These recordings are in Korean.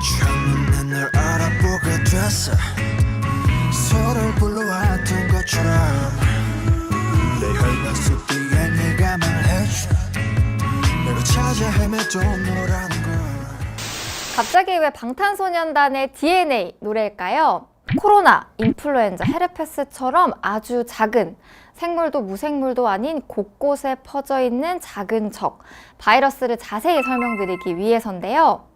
첫눈에 널 알아보게 됐어. 서로를 불러왔던 것처럼 내 혈관 속 뒤에 네가 말해줘. 내가 찾아 헤매도 너라는 걸. 갑자기 왜 방탄소년단의 DNA 노래일까요? 코로나, 인플루엔자, 헤르페스처럼 아주 작은 생물도 무생물도 아닌 곳곳에 퍼져 있는 작은 적, 바이러스를 자세히 설명드리기 위해서인데요.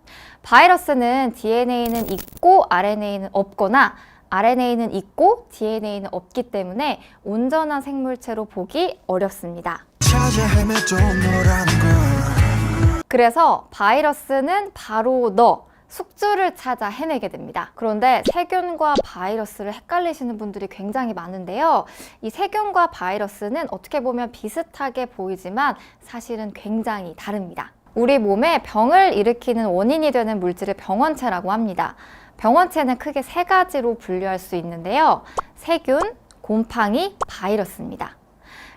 바이러스는 DNA는 있고 RNA는 없거나 RNA는 있고 DNA는 없기 때문에 온전한 생물체로 보기 어렵습니다. 찾아 헤매도 너라는 걸. 그래서 바이러스는 바로 너, 숙주를 찾아 헤매게 됩니다. 그런데 세균과 바이러스를 헷갈리시는 분들이 굉장히 많은데요. 이 세균과 바이러스는 어떻게 보면 비슷하게 보이지만 사실은 굉장히 다릅니다. 우리 몸에 병을 일으키는 원인이 되는 물질을 병원체라고 합니다. 병원체는 크게 세 가지로 분류할 수 있는데요. 세균, 곰팡이, 바이러스입니다.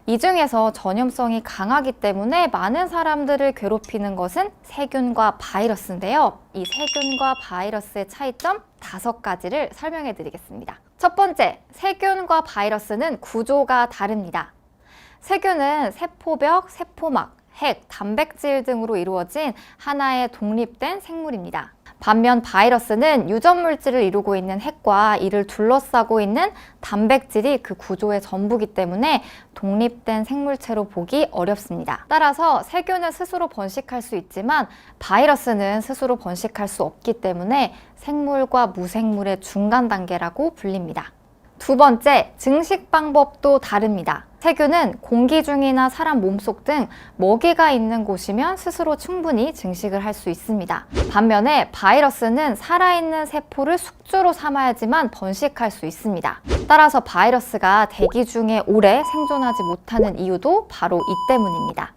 이 중에서 전염성이 강하기 때문에 많은 사람들을 괴롭히는 것은 세균과 바이러스인데요. 이 세균과 바이러스의 차이점 5가지를 설명해 드리겠습니다. 첫 번째, 세균과 바이러스는 구조가 다릅니다. 세균은 세포벽, 세포막, 핵, 단백질 등으로 이루어진 하나의 독립된 생물입니다. 반면 바이러스는 유전물질을 이루고 있는 핵과 이를 둘러싸고 있는 단백질이 그 구조의 전부이기 때문에 독립된 생물체로 보기 어렵습니다. 따라서 세균은 스스로 번식할 수 있지만 바이러스는 스스로 번식할 수 없기 때문에 생물과 무생물의 중간 단계라고 불립니다. 두 번째, 증식 방법도 다릅니다. 세균은 공기 중이나 사람 몸속 등 먹이가 있는 곳이면 스스로 충분히 증식을 할 수 있습니다. 반면에 바이러스는 살아있는 세포를 숙주로 삼아야지만 번식할 수 있습니다. 따라서 바이러스가 대기 중에 오래 생존하지 못하는 이유도 바로 이 때문입니다.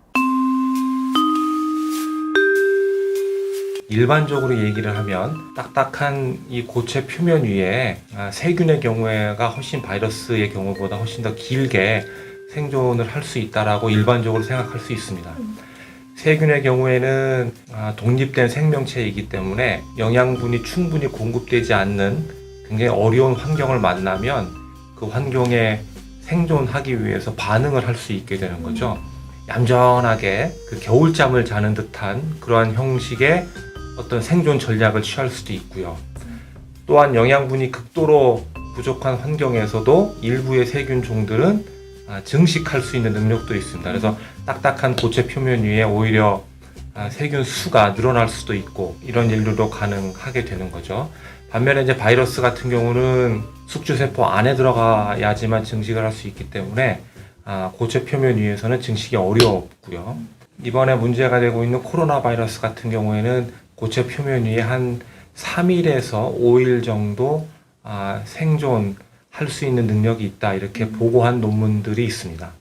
일반적으로 얘기를 하면 딱딱한 이 고체 표면 위에 세균의 경우에가 훨씬 바이러스의 경우보다 훨씬 더 길게 생존을 할 수 있다라고 일반적으로 생각할 수 있습니다. 세균의 경우에는 독립된 생명체이기 때문에 영양분이 충분히 공급되지 않는 굉장히 어려운 환경을 만나면 그 환경에 생존하기 위해서 반응을 할 수 있게 되는 거죠. 얌전하게 그 겨울잠을 자는 듯한 그러한 형식의 어떤 생존 전략을 취할 수도 있고요. 또한 영양분이 극도로 부족한 환경에서도 일부의 세균 종들은 증식할 수 있는 능력도 있습니다. 그래서 딱딱한 고체 표면 위에 오히려 세균 수가 늘어날 수도 있고 이런 일들도 가능하게 되는 거죠. 반면에 이제 바이러스 같은 경우는 숙주세포 안에 들어가야지만 증식을 할 수 있기 때문에 고체 표면 위에서는 증식이 어렵고요. 이번에 문제가 되고 있는 코로나 바이러스 같은 경우에는 고체 표면 위에 한 3일에서 5일 정도 생존할 수 있는 능력이 있다 이렇게 보고한 논문들이 있습니다.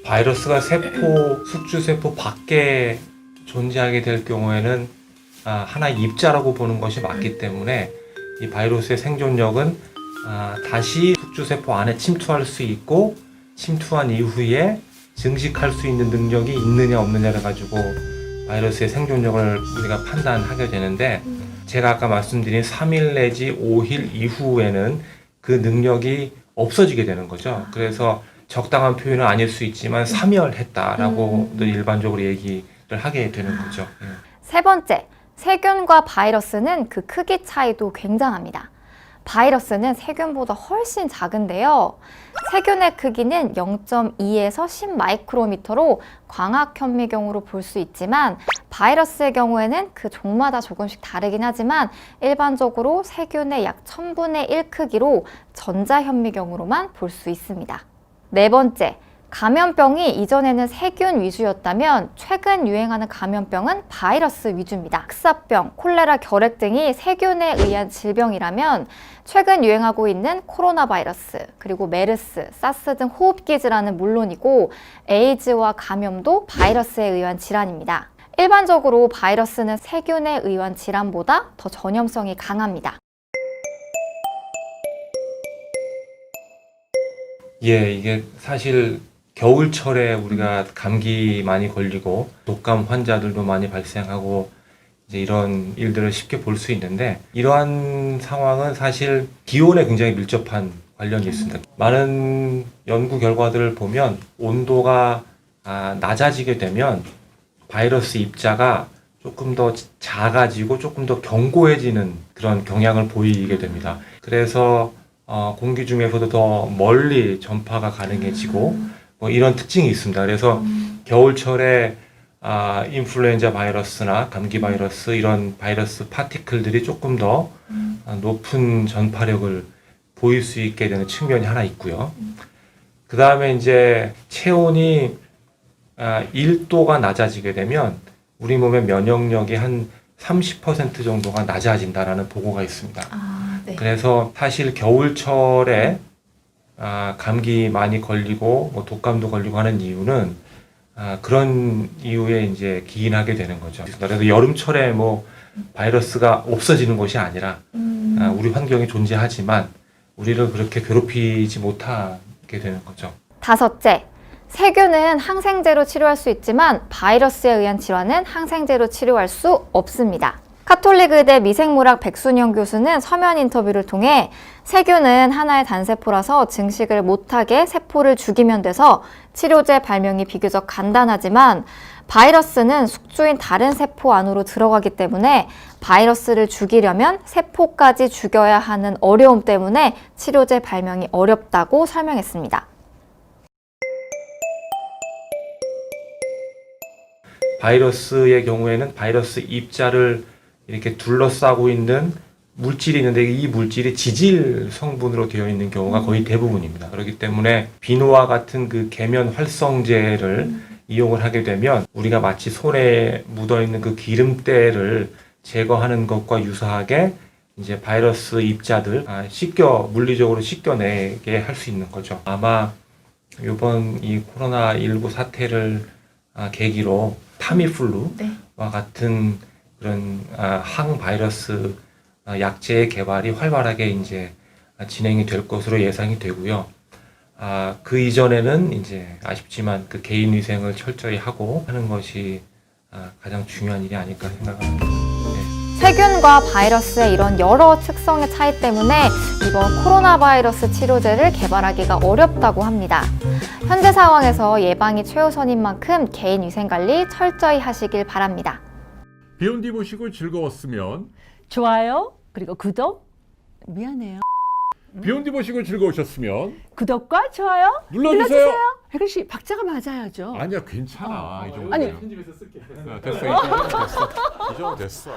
바이러스가 숙주세포 밖에 존재하게 될 경우에는 하나의 입자라고 보는 것이 맞기 때문에 이 바이러스의 생존력은 다시 숙주세포 안에 침투할 수 있고 침투한 이후에 증식할 수 있는 능력이 있느냐 없느냐를 가지고 바이러스의 생존력을 우리가 판단하게 되는데 제가 아까 말씀드린 3일 내지 5일 이후에는 그 능력이 없어지게 되는 거죠. 그래서 적당한 표현은 아닐 수 있지만 사멸했다라고 일반적으로 얘기를 하게 되는 거죠. 세 번째, 세균과 바이러스는 그 크기 차이도 굉장합니다. 바이러스는 세균보다 훨씬 작은데요. 세균의 크기는 0.2에서 10 마이크로미터로 광학현미경으로 볼 수 있지만 바이러스의 경우에는 그 종마다 조금씩 다르긴 하지만 일반적으로 세균의 약 1000분의 1 크기로 전자현미경으로만 볼 수 있습니다. 네 번째, 감염병이 이전에는 세균 위주였다면 최근 유행하는 감염병은 바이러스 위주입니다. 흑사병, 콜레라, 결핵 등이 세균에 의한 질병이라면 최근 유행하고 있는 코로나 바이러스, 그리고 메르스, 사스 등 호흡기 질환은 물론이고 에이즈와 감염도 바이러스에 의한 질환입니다. 일반적으로 바이러스는 세균에 의한 질환보다 더 전염성이 강합니다. 예, 이게 사실 겨울철에 우리가 감기 많이 걸리고 독감 환자들도 많이 발생하고 이제 이런 일들을 쉽게 볼 수 있는데 이러한 상황은 사실 기온에 굉장히 밀접한 관련이 있습니다. 많은 연구 결과들을 보면 온도가 낮아지게 되면 바이러스 입자가 조금 더 작아지고 조금 더 견고해지는 그런 경향을 보이게 됩니다. 그래서 공기 중에서도 더 멀리 전파가 가능해지고 뭐 이런 특징이 있습니다. 그래서 겨울철에 인플루엔자 바이러스나 감기 바이러스 이런 바이러스 파티클들이 조금 더 높은 전파력을 보일 수 있게 되는 측면이 하나 있고요. 그 다음에 이제 체온이 1도가 낮아지게 되면 우리 몸의 면역력이 한 30% 정도가 낮아진다라는 보고가 있습니다. 네. 그래서 사실 겨울철에 감기 많이 걸리고 뭐 독감도 걸리고 하는 이유는 그런 이유에 이제 기인하게 되는 거죠. 그래서 여름철에 뭐 바이러스가 없어지는 것이 아니라 우리 환경에 존재하지만 우리를 그렇게 괴롭히지 못하게 되는 거죠. 다섯째, 세균은 항생제로 치료할 수 있지만 바이러스에 의한 질환은 항생제로 치료할 수 없습니다. 카톨릭 의대 미생물학 백순영 교수는 서면 인터뷰를 통해 세균은 하나의 단세포라서 증식을 못하게 세포를 죽이면 돼서 치료제 발명이 비교적 간단하지만 바이러스는 숙주인 다른 세포 안으로 들어가기 때문에 바이러스를 죽이려면 세포까지 죽여야 하는 어려움 때문에 치료제 발명이 어렵다고 설명했습니다. 바이러스의 경우에는 바이러스 입자를 이렇게 둘러싸고 있는 물질이 있는데 이 물질이 지질 성분으로 되어 있는 경우가 거의 대부분입니다. 그렇기 때문에 비누와 같은 그 계면 활성제를 이용을 하게 되면 우리가 마치 손에 묻어 있는 그 기름때를 제거하는 것과 유사하게 이제 바이러스 입자들 물리적으로 씻겨내게 할 수 있는 거죠. 아마 이번 이 코로나19 사태를 계기로 타미플루와 같은 그런 항바이러스 약제의 개발이 활발하게 이제 진행이 될 것으로 예상이 되고요. 그 이전에는 이제 아쉽지만 그 개인 위생을 철저히 하고 하는 것이 가장 중요한 일이 아닐까 생각합니다. 세균과 바이러스의 이런 여러 특성의 차이 때문에 이번 코로나 바이러스 치료제를 개발하기가 어렵다고 합니다. 현재 상황에서 예방이 최우선인 만큼 개인 위생 관리 철저히 하시길 바랍니다. 비욘디 보시고 즐거웠으면 좋아요, 그리고 구독. 미안해요. 비욘디 보시고 즐거우셨으면 구독과 좋아요 눌러주세요. 혜근 씨, 박자가 맞아야죠. 아니야 괜찮아. 이 정도. 아니. 편집해서 쓸게. 됐어. 이 정도 됐어.